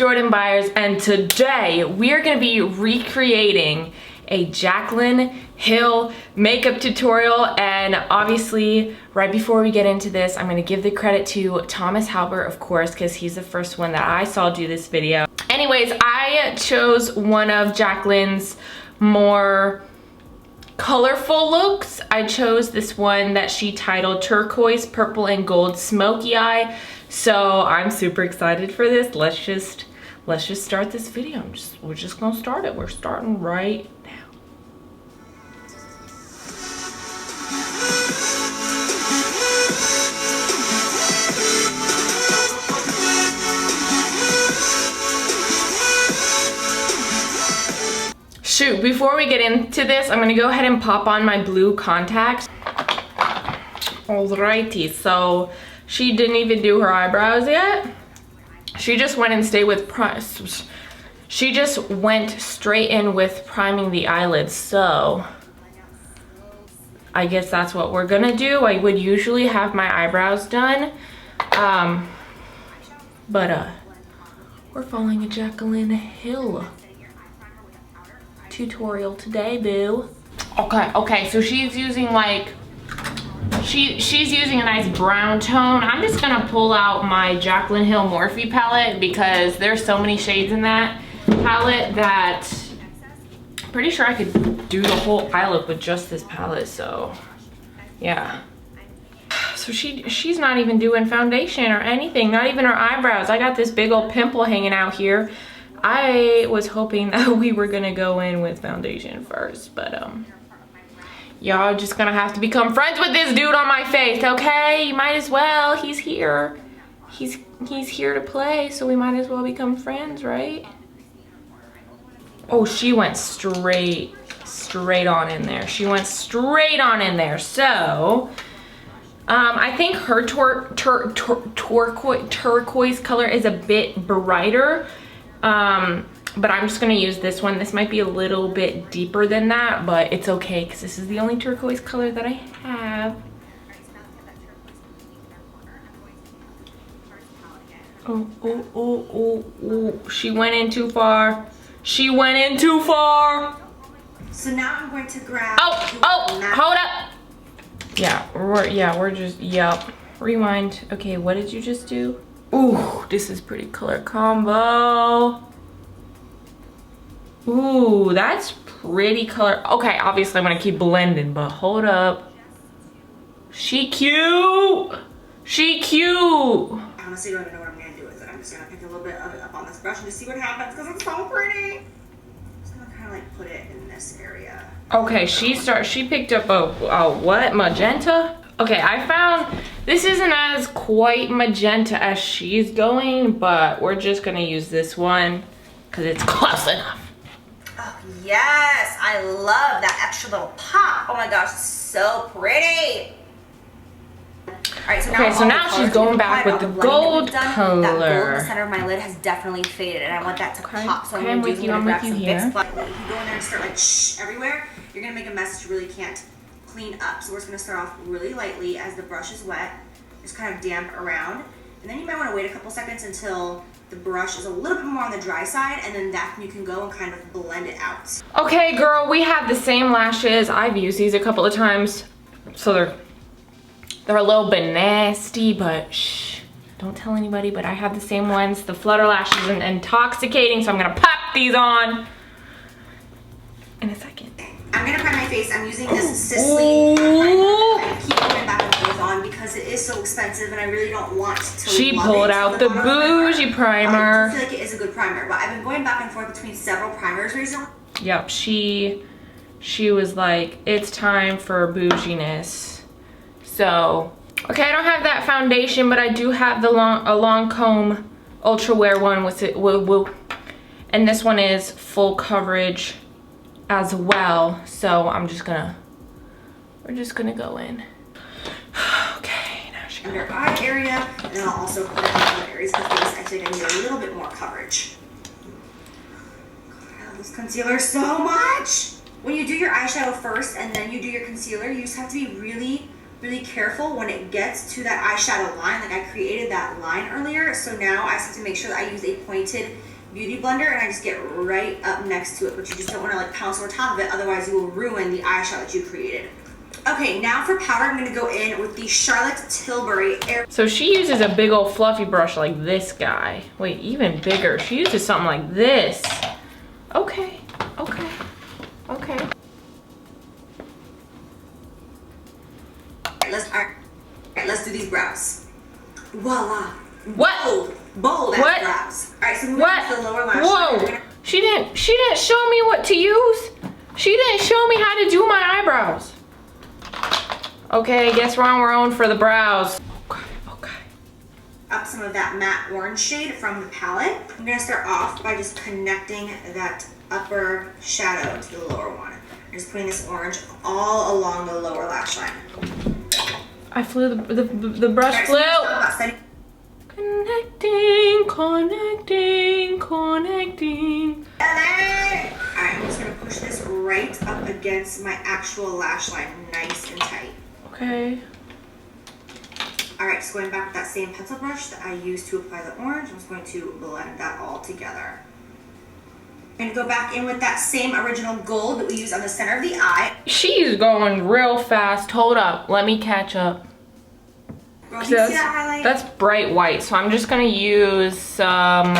Jordan Byers, and today we are going to be recreating a JACLYN Hill makeup tutorial. And obviously right before we get into this, I'm going to give the credit to Thomas Halbert, of course, because he's the first one that I saw do this video. Anyways, I chose one of JACLYN's more colorful looks. I chose this one that she titled Turquoise, Purple, and Gold Smoky Eye. So I'm super excited for this. Let's just start this video. We're just gonna start it. We're starting right now. Shoot, before we get into this, I'm gonna go ahead and pop on my blue contacts. Alrighty, so she didn't even do her eyebrows yet. She just went and stayed with she just went straight in with priming the eyelids. So I guess that's what we're gonna do. I would usually have my eyebrows done, but we're following a JACLYN Hill tutorial today, boo. Okay, so she's using like she's using a nice brown tone. I'm just gonna pull out my JACLYN Hill Morphe palette because there's so many shades in that palette that I'm pretty sure I could do the whole eye look with just this palette. So yeah, so she's not even doing foundation or anything, not even her eyebrows. I got this big old pimple hanging out here. I was hoping that we were gonna go in with foundation first, but y'all just gonna have to become friends with this dude on my face, okay? You might as well. He's here. He's here to play, so we might as well become friends, right? Oh, she went straight on in there. She went straight on in there. So I think her turquoise color is a bit brighter. But I'm just gonna use this one. This might be a little bit deeper than that, but it's okay because this is the only turquoise color that I have. Oh, she went in too far. She went in too far. So now I'm going to grab. Hold up. Yeah, we're just, yep. Rewind. Okay, what did you just do? Ooh, this is pretty color combo. Ooh, that's pretty color. Okay, obviously I'm gonna keep blending, but hold up. She cute. She cute. I honestly don't even know what I'm gonna do with it. I'm just gonna pick a little bit of it up on this brush and just see what happens because it's so pretty. I'm just gonna kind of like put it in this area. Okay, she picked up a what? Magenta? Okay, I found this isn't as quite magenta as she's going, but we're just gonna use this one because it's close enough. Oh yes, I love that extra little pop. Oh my gosh, so pretty. Alright, so now she's going back with the gold color. That gold in the center of my lid has definitely faded, and I want that to pop. So I'm with you. I'm with you here. If you go in there and start like shh everywhere, you're gonna make a mess that you really can't clean up. So we're just gonna start off really lightly as the brush is wet, just kind of damp around, and then you might want to wait a couple seconds until the brush is a little bit more on the dry side, and then that you can go and kind of blend it out. Okay, girl, we have the same lashes. I've used these a couple of times, so they're a little bit nasty, but shh, don't tell anybody. But I have the same ones, the Flutter Lashes and Intoxicating, so I'm gonna pop these on in a second. I'm gonna prime my face. I'm using this Sisley primer. I keep going back and forth on because it is so expensive and I really don't want to. She pulled out the bougie primer. I feel like it is a good primer, but I've been going back and forth between several primers recently. Yep, she was like, it's time for bouginess. So, okay, I don't have that foundation, but I do have the a Lancome Ultra Wear one with it. And this one is full coverage as well, so we're just gonna go in. Okay, now she under eye area, and then I'll also put it in other areas of the face. I think I need a little bit more coverage. God, I love this concealer so much. When you do your eyeshadow first and then you do your concealer, you just have to be really careful when it gets to that eyeshadow line. Like I created that line earlier, so now I just have to make sure that I use a pointed beauty blender and I just get right up next to it, but you just don't want to like pounce over top of it, otherwise you will ruin the eyeshadow that you created. Okay, now for powder, I'm gonna go in with the Charlotte Tilbury Air. So she uses a big old fluffy brush like this guy. Wait, even bigger. She uses something like this. Okay, okay, okay. Let's do these brows. Voila. What? Bold what? brows. All right, so moving what? to the lower lash Whoa! line. She didn't show me what to use. She didn't show me how to do my eyebrows. Okay, guess we're on our own for the brows. Okay. Up some of that matte orange shade from the palette. I'm gonna start off by just connecting that upper shadow to the lower one. I'm just putting this orange all along the lower lash line. I flew the brush Right, flew. so Connecting, connecting, connecting. Alright, I'm just gonna push this right up against my actual lash line, nice and tight. Okay. Alright, so going back with that same pencil brush that I used to apply the orange, I'm just going to blend that all together. And go back in with that same original gold that we used on the center of the eye. She's going real fast. Hold up, let me catch up. Girl, do you see that highlight? That's bright white, so I'm just gonna use some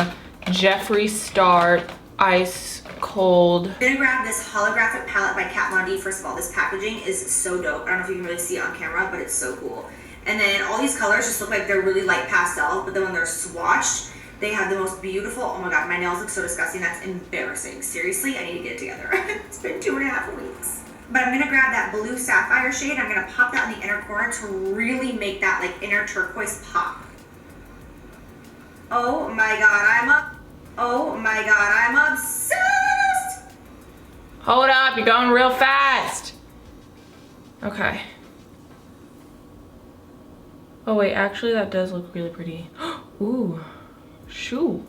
Jeffree Star Ice Cold. I'm gonna grab this Holographic Palette by Kat Von D. First of all, this packaging is so dope. I don't know if you can really see it on camera, but it's so cool. And then all these colors just look like they're really light pastel, but then when they're swatched, they have the most beautiful, oh my god, my nails look so disgusting, that's embarrassing. Seriously, I need to get it together. It's been 2.5 weeks. But I'm gonna grab that blue sapphire shade, I'm gonna pop that in the inner corner to really make that like inner turquoise pop. Oh my god, I'm obsessed! Hold up, you're going real fast. Okay. Oh wait, actually that does look really pretty. Ooh, shoot.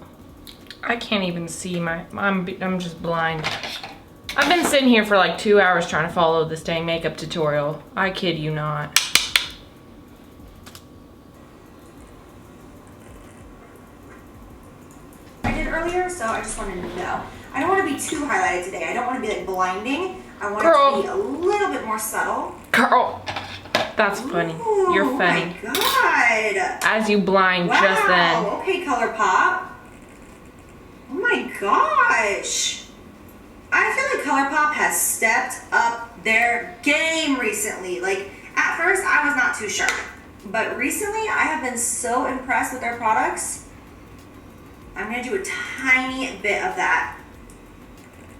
I can't even see I'm just blind. I've been sitting here for like 2 hours trying to follow this dang makeup tutorial. I kid you not. I did earlier, so I just wanted to know. I don't want to be too highlighted today. I don't want to be like blinding. I want it to be a little bit more subtle. Girl, that's funny. Ooh, You're funny. Oh my god. As you blind Wow. just then. Okay, ColourPop. Oh my gosh. I feel like ColourPop has stepped up their game recently. Like, at first, I was not too sure. But recently, I have been so impressed with their products. I'm going to do a tiny bit of that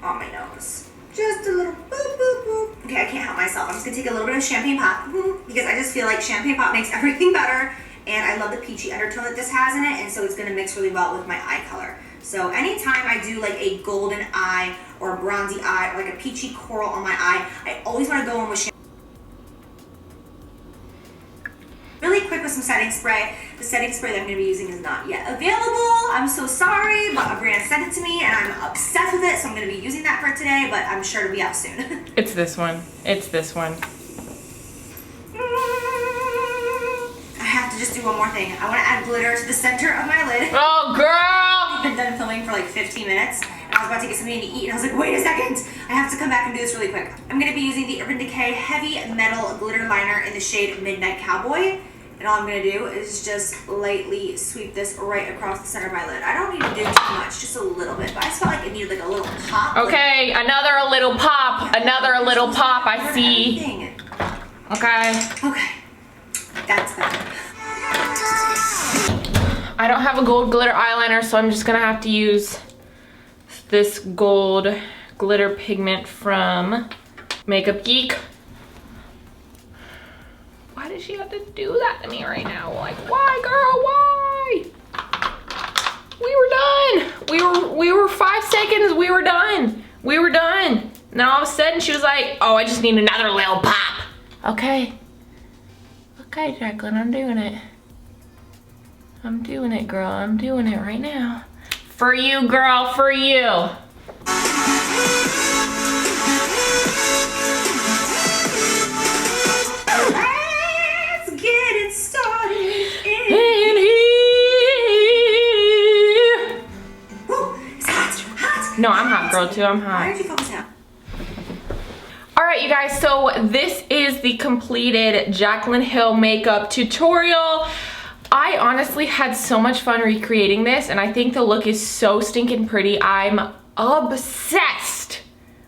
on my nose. Just a little boop, boop, boop. Okay, I can't help myself. I'm just going to take a little bit of Champagne Pop because I just feel like Champagne Pop makes everything better. And I love the peachy undertone that this has in it. And so it's going to mix really well with my eye color. So anytime I do like a golden eye or a bronzy eye or like a peachy coral on my eye, I always want to go in with really quick with some setting spray. The setting spray that I'm going to be using is not yet available. I'm so sorry, but a brand sent it to me and I'm obsessed with it, so I'm going to be using that for today, but I'm sure it'll be out soon. It's this one. It's this one. I have to just do one more thing. I want to add glitter to the center of my lid. Oh, girl! I've been done filming for like 15 minutes, and I was about to get something to eat, and I was like, wait a second, I have to come back and do this really quick. I'm going to be using the Urban Decay Heavy Metal Glitter Liner in the shade Midnight Cowboy, and all I'm going to do is just lightly sweep this right across the center of my lid. I don't need to do too much, just a little bit, but I just felt like it needed like a little pop. Okay, another little pop. Another little pop, I see. Okay. Okay, that's better. I don't have a gold glitter eyeliner, so I'm just gonna have to use this gold glitter pigment from Makeup Geek. Why did she have to do that to me right now? Like, why, girl, why? We were done. We were 5 seconds, we were done. We were done. Now all of a sudden she was like, oh, I just need another little pop. Okay. Okay, JACLYN, I'm doing it. I'm doing it, girl. I'm doing it right now. For you, girl, for you. Let's get it started In here. Woo, girl too, I'm hot. Why did you focus now? Alright you guys, so this is the completed JACLYN Hill makeup tutorial. I honestly had so much fun recreating this, and I think the look is so stinking pretty. I'm obsessed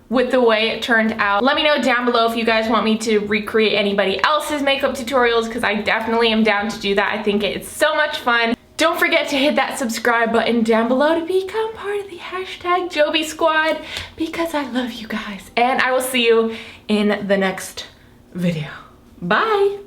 with the way it turned out. Let me know down below if you guys want me to recreate anybody else's makeup tutorials, because I definitely am down to do that. I think it's so much fun. Don't forget to hit that subscribe button down below to become part of the hashtag Joby squad, because I love you guys. And I will see you in the next video. Bye!